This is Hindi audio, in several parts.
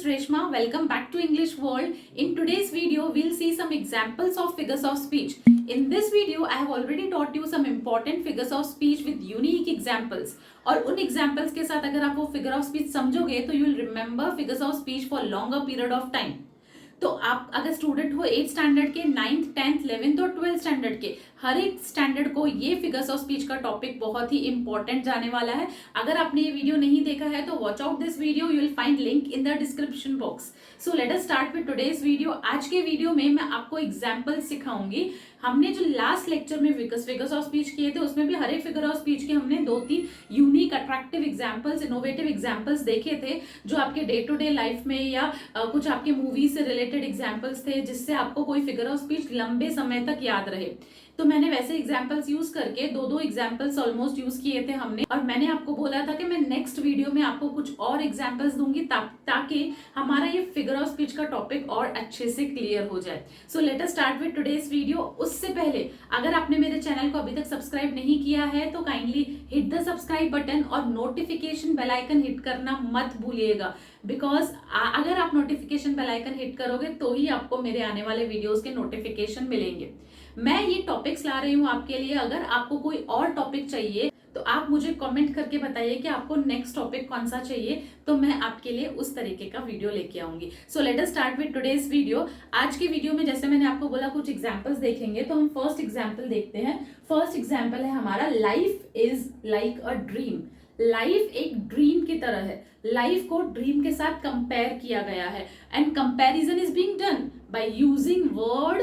Reshma. Welcome back to English World. In today's video, we'll see some examples of figures of speech. In this video, I have already taught you some important figures of speech with unique examples. और उन examples के साथ अगर आप वो figure of speech समझोगे तो you will remember figures of speech for longer period of time. तो आप अगर स्टूडेंट हो 8th स्टैंडर्ड के, 9th, 10th, 11th और 12th स्टैंडर्ड के, हर एक स्टैंडर्ड को ये फिगर्स ऑफ स्पीच का टॉपिक बहुत ही इंपॉर्टेंट जाने वाला है. अगर आपने ये वीडियो नहीं देखा है तो watch out this video, you will find link in the description box. So let us start with today's video. आज के वीडियो में मैं आपको एग्जाम्पल सिखाऊंगी. हमने जो लास्ट लेक्चर में फिगर्स ऑफ स्पीच किए थे उसमें भी हर एक फिगर ऑफ स्पीच के हमने 2-3 unique attractive examples, innovative examples देखे थे जो आपके डे टू डे लाइफ में या कुछ आपके मूवी से रिलेटेड एग्जाम्पल्स थे जिससे आपको कोई फिगर ऑफ स्पीच लंबे समय तक याद रहे. तो मैंने वैसे एग्जाम्पल्स यूज करके दो एग्जाम्पल्स ऑलमोस्ट यूज किए थे हमने, और मैंने आपको बोला था कि मैं नेक्स्ट वीडियो में आपको कुछ और एग्जाम्पल्स दूंगी ताकि हमारा ये फिगर ऑफ स्पीच का टॉपिक और अच्छे से क्लियर हो जाए. So let us start with today's video. उससे पहले अगर आपने मेरे चैनल को अभी तक सब्सक्राइब नहीं किया है तो kindly hit the subscribe button और नोटिफिकेशन बेल आइकन हिट करना मत भूलिएगा, बिकॉज अगर आप नोटिफिकेशन बेल आइकन हिट करोगे तो ही आपको मेरे आने वाले वीडियोस के नोटिफिकेशन मिलेंगे. मैं ये टॉपिक्स ला रही हूँ आपके लिए. अगर आपको कोई और टॉपिक चाहिए तो आप मुझे कमेंट करके बताइए कि आपको नेक्स्ट टॉपिक कौन सा चाहिए, तो मैं आपके लिए उस तरीके का वीडियो लेके आऊंगी. So let us start with today's video. आज के वीडियो में जैसे मैंने आपको बोला कुछ एग्जांपल्स देखेंगे, तो हम फर्स्ट एग्जांपल देखते हैं. फर्स्ट एग्जांपल है हमारा, life is like a dream. Life एक ड्रीम की तरह है. लाइफ को ड्रीम के साथ कंपेयर किया गया है and comparison is being done by using word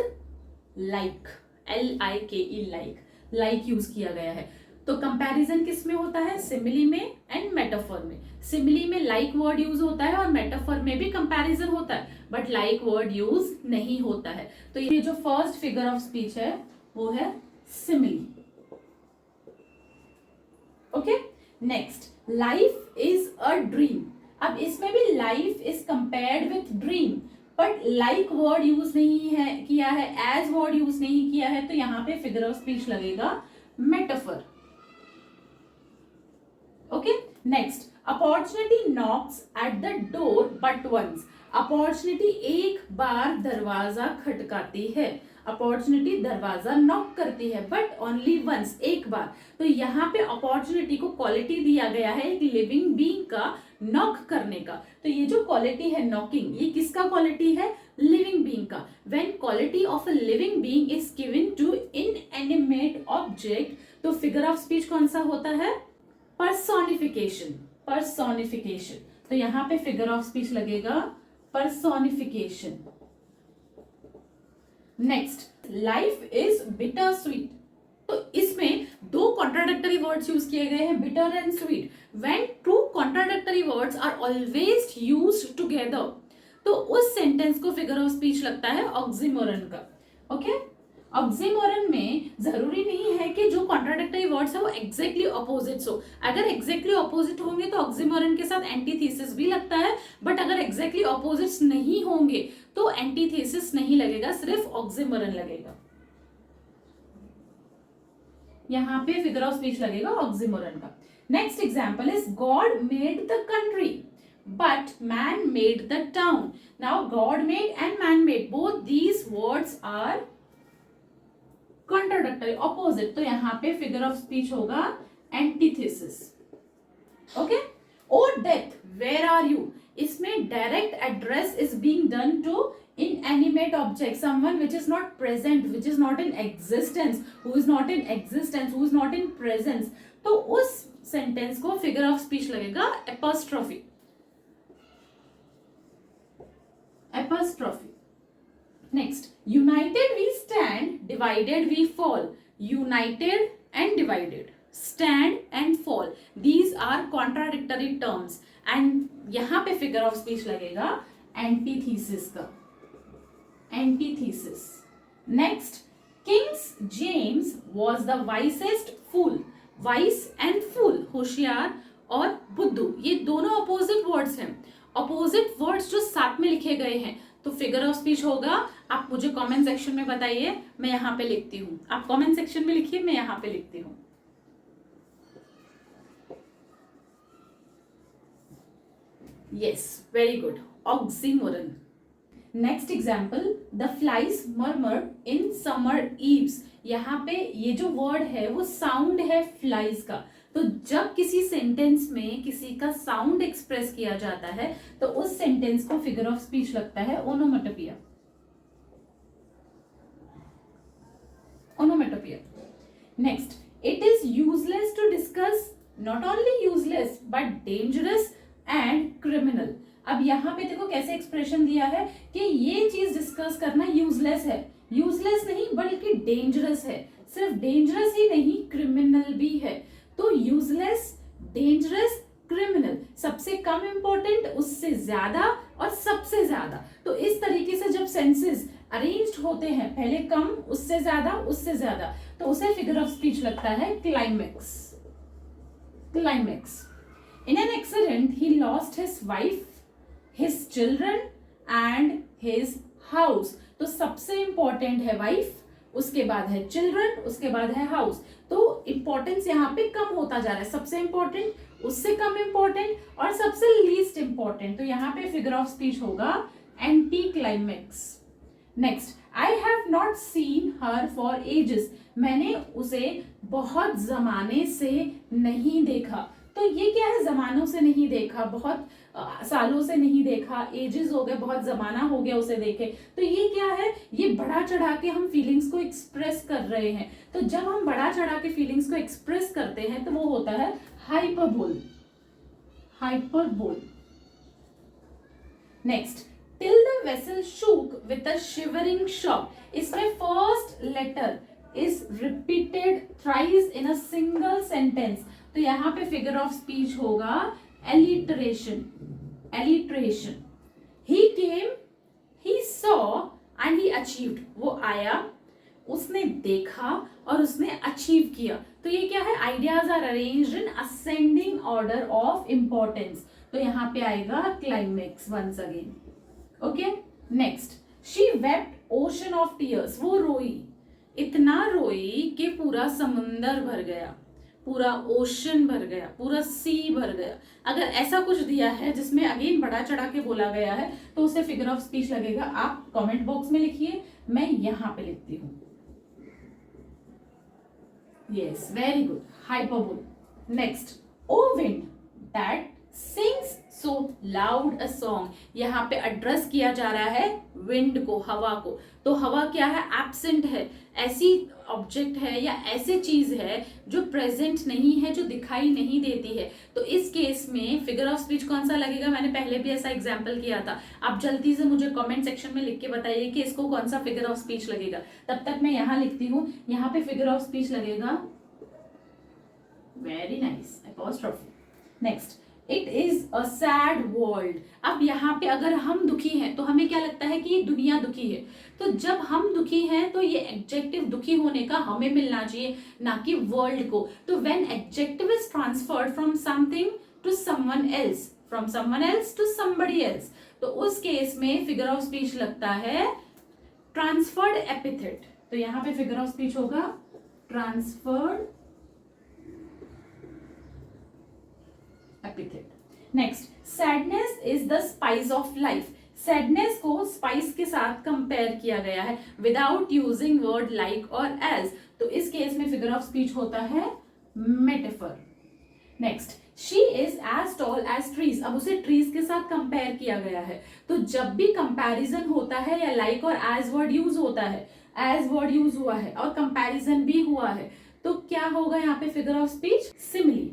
like, LIKE, like use किया गया है. तो कंपैरिजन किस में होता है? सिमिली में एंड मेटाफर में. सिमिली में लाइक वर्ड यूज होता है और मेटाफर में भी कंपैरिजन होता है, बट लाइक वर्ड यूज नहीं होता है. तो ये जो फर्स्ट फिगर ऑफ स्पीच है वो है simile. Okay, next, life is a dream. अब इसमें भी life is compared with dream, but like word use नहीं है किया है, एज वर्ड यूज नहीं किया है, तो यहां पे फिगर ऑफ स्पीच लगेगा metaphor. Okay, next, opportunity knocks at the door but once. Opportunity एक बार दरवाजा खटकाती है. अपॉर्चुनिटी दरवाजा नॉक करती है बट ओनली वंस, एक बार. तो यहाँ पे अपॉर्चुनिटी को क्वालिटी दिया गया है एक लिविंग बीइंग का, नॉक करने का. तो ये जो क्वालिटी है नॉकिंग, ये किसका क्वालिटी है? लिविंग बीइंग का. When quality of a living being is given to inanimate object, तो फिगर ऑफ स्पीच कौन सा होता है? पर्सोनिफिकेशन. पर्सोनिफिकेशन. तो यहाँ पे फिगर ऑफ स्पीच लगेगा personification. Next, life is bitter sweet. तो इसमें दो कॉन्ट्राडिक्टरी वर्ड्स यूज किए गए हैं, bitter and sweet. When two contradictory words are always used together, तो उस सेंटेंस को फिगर ऑफ स्पीच लगता है ऑक्सीमोरन का. ओके, ऑक्सीमोरन में जरूरी नहीं है कि जो कॉन्ट्राडिक्टरी वर्ड्स है वो एग्जैक्टली ऑपोजिट्स हो. अगर एग्जैक्टली ऑपोजिट होंगे तो ऑक्सीमोरन के साथ एंटीथीसिस भी लगता है, बट अगर एग्जैक्टली ऑपोजिट्स नहीं होंगे तो एंटीथीसिस नहीं लगेगा, सिर्फ ऑक्सीमोरन लगेगा. यहां पे फिगर ऑफ स्पीच लगेगा ऑक्सीमोरन का. Next example is, God made the country but man made the town. Now God made and man made, both these words are contradictory, opposite. तो यहाँ पे फिगर ऑफ स्पीच होगा antithesis. Okay, O death where are you. इसमें direct address is being done to inanimate object, someone which is not present, which is not in existence, who is not in existence, who is not in presence. तो उस सेंटेंस को फिगर ऑफ स्पीच लगेगा apostrophe. Apostrophe. Next, united we stand, divided we fall. United and divided, stand and fall, these are contradictory terms and यहां पे फिगर ऑफ स्पीच लगेगा एंटीथीसिस का. Antithesis. Next, kings James was the wisest fool. Wise and fool, होशियार और बुद्धू, ये दोनों अपोजिट वर्ड्स हैं. अपोजिट वर्ड्स जो साथ में लिखे गए हैं तो फिगर ऑफ स्पीच होगा. आप मुझे कमेंट सेक्शन में बताइए, मैं यहां पे लिखती हूं. आप कमेंट सेक्शन में लिखिए, मैं यहां पे लिखती हूं. Yes, very good. Oxymoron. Next example, the flies murmur in summer eaves. यहाँ पे ये जो वर्ड है वो साउंड है फ्लाइज का। तो जब किसी सेंटेंस में किसी का साउंड एक्सप्रेस किया जाता है तो उस सेंटेंस को फिगर ऑफ स्पीच लगता है onomatopoeia. Onomatopoeia. Next, it is useless to discuss, not only useless but dangerous and criminal. अब यहाँ पे देखो कैसे एक्सप्रेशन दिया है कि ये चीज डिस्कस करना यूजलेस है। यूजलेस नहीं बल्कि डेंजरस है। सिर्फ डेंजरस ही नहीं, क्रिमिनल भी है। तो यूजलेस, डेंजरस, क्रिमिनल, सबसे कम इंपॉर्टेंट, उससे ज्यादा और सबसे ज्यादा। तो इस तरीके से जब सेंसेस अरेंज्ड होते हैं, पहले कम, उससे ज्यादा, उससे ज्यादा, तो उसे फिगर ऑफ स्पीच लगता है climax. Climax. In an accident, he lost his wife, his children and his house. तो सबसे इंपॉर्टेंट है वाइफ, उसके बाद है चिल्ड्रन, उसके बाद है हाउस। तो इंपॉर्टेंस यहाँ पे कम होता जा रहा है। सबसे इंपॉर्टेंट, उससे कम इंपॉर्टेंट और सबसे लीस्ट इंपॉर्टेंट। तो यहाँ पे फिगर ऑफ स्पीच होगा anti climax. Next, I have not seen her for ages. मैंने उसे बहुत जमाने से नहीं देखा। तो ये क्या है, जमानों से नहीं देखा, बहुत सालों से नहीं देखा, एजेस हो गए, बहुत जमाना हो गया उसे देखे। तो ये क्या है, ये बढ़ा चढ़ा के हम फीलिंग्स को एक्सप्रेस कर रहे हैं। तो जब हम बढ़ा चढ़ा के फीलिंग्स को एक्सप्रेस करते हैं तो वो होता है hyperbole. Hyperbole. Next, till the vessel shook with a shivering shock. इसमें first letter is repeated thrice in a single sentence. तो यहाँ पे फिगर ऑफ स्पीच होगा alliteration. Alliteration. He came, he saw and he achieved. वो आया, उसने देखा और उसने अचीव किया। तो ये क्या है, ideas are arranged in ascending order of importance. तो यहाँ पे आएगा climax once again. Okay. Next, she wept ocean of tears. वो रोई, इतना रोई कि पूरा समुंदर भर गया, पूरा ओशन भर गया, पूरा सी भर गया। अगर ऐसा कुछ दिया है जिसमें अगेन बड़ा चढ़ा के बोला गया है तो उसे फिगर ऑफ स्पीच लगेगा। आप कमेंट बॉक्स में लिखिए, मैं यहां पे लिखती हूं। Yes, very good, hyperbole. Next, O wind that sings so loud a song. यहाँ पे एड्रेस किया जा रहा है विंड को, हवा को। तो हवा क्या है, एब्सेंट है, ऐसी ऑब्जेक्ट है या ऐसी चीज है जो प्रेजेंट नहीं है, जो दिखाई नहीं देती है। तो इस केस में फिगर ऑफ स्पीच कौन सा लगेगा, मैंने पहले भी ऐसा एग्जांपल किया था। आप जल्दी से मुझे कमेंट सेक्शन में लिख के बताइए कि इसको कौन सा फिगर ऑफ स्पीच लगेगा। तब तक मैं यहाँ लिखती हूँ, यहाँ पे फिगर ऑफ स्पीच लगेगा, very nice, apostrophe. Next, it is a sad world. अब यहाँ पे अगर हम दुखी हैं तो हमें क्या लगता है कि ये दुनिया दुखी है। तो जब हम दुखी हैं तो ये एडजेक्टिव दुखी होने का हमें मिलना चाहिए, ना कि वर्ल्ड को। तो when adjective is transferred from something to someone else, from someone else to somebody else, तो उस केस में फिगर ऑफ स्पीच लगता है ट्रांसफर्ड एपिथेट। तो यहाँ पे फिगर ऑफ स्पीच होगा transferred epithet. Next, sadness is the spice of life. Sadness को स्पाइस के साथ कंपेयर किया गया है विदाउट यूजिंग वर्ड लाइक और एज। तो इस केस में फिगर ऑफ स्पीच होता है metaphor. Next, she is as tall as trees. अब उसे ट्रीज के साथ कंपेयर किया गया है। तो जब भी कंपैरिजन होता है या लाइक और एज वर्ड यूज होता है, एज वर्ड यूज हुआ है और कंपैरिजन भी हुआ है, तो क्या होगा यहाँ पे figure of speech, simile.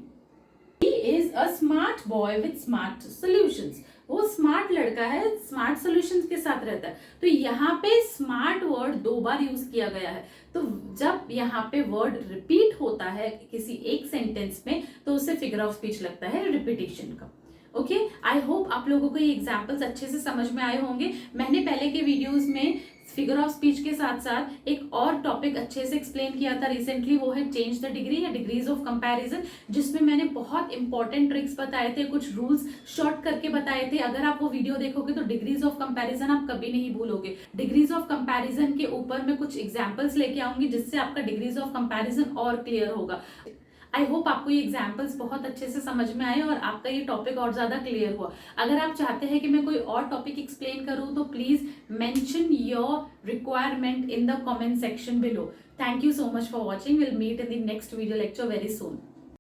He is a smart boy with smart solutions. वो स्मार्ट लड़का है, स्मार्ट सॉल्यूशंस के साथ रहता है। तो यहाँ पे स्मार्ट वर्ड 2 बार यूज किया गया है। तो जब यहाँ पे वर्ड रिपीट होता है किसी एक सेंटेंस में तो उसे फिगर ऑफ स्पीच लगता है रिपीटेशन का। ओके, आई होप आप लोगों को ये एग्जाम्पल्स अच्छे से समझ में आए होंगे। मैंने पहले के वीडियोस में फिगर ऑफ स्पीच के साथ साथ एक और टॉपिक अच्छे से एक्सप्लेन किया था रिसेंटली, वो है चेंज द डिग्री या डिग्रीज ऑफ कंपैरिजन, जिसमें मैंने बहुत इंपॉर्टेंट ट्रिक्स बताए थे, कुछ रूल्स शॉर्ट करके बताए थे। अगर आप वो वीडियो देखोगे तो डिग्रीज ऑफ कंपैरिजन आप कभी नहीं भूलोगे। डिग्रीज ऑफ कंपैरिजन के ऊपर मैं कुछ एग्जाम्पल्स लेके आऊंगी जिससे आपका डिग्रीज ऑफ कंपैरिजन और क्लियर होगा। आई होप आपको ये एग्जाम्पल्स बहुत अच्छे से समझ में आए और आपका ये टॉपिक और ज़्यादा क्लियर हुआ। अगर आप चाहते हैं कि मैं कोई और टॉपिक एक्सप्लेन करूँ तो please mention your requirement in the comment section below. Thank you so much for watching. We'll meet in the next video lecture very soon.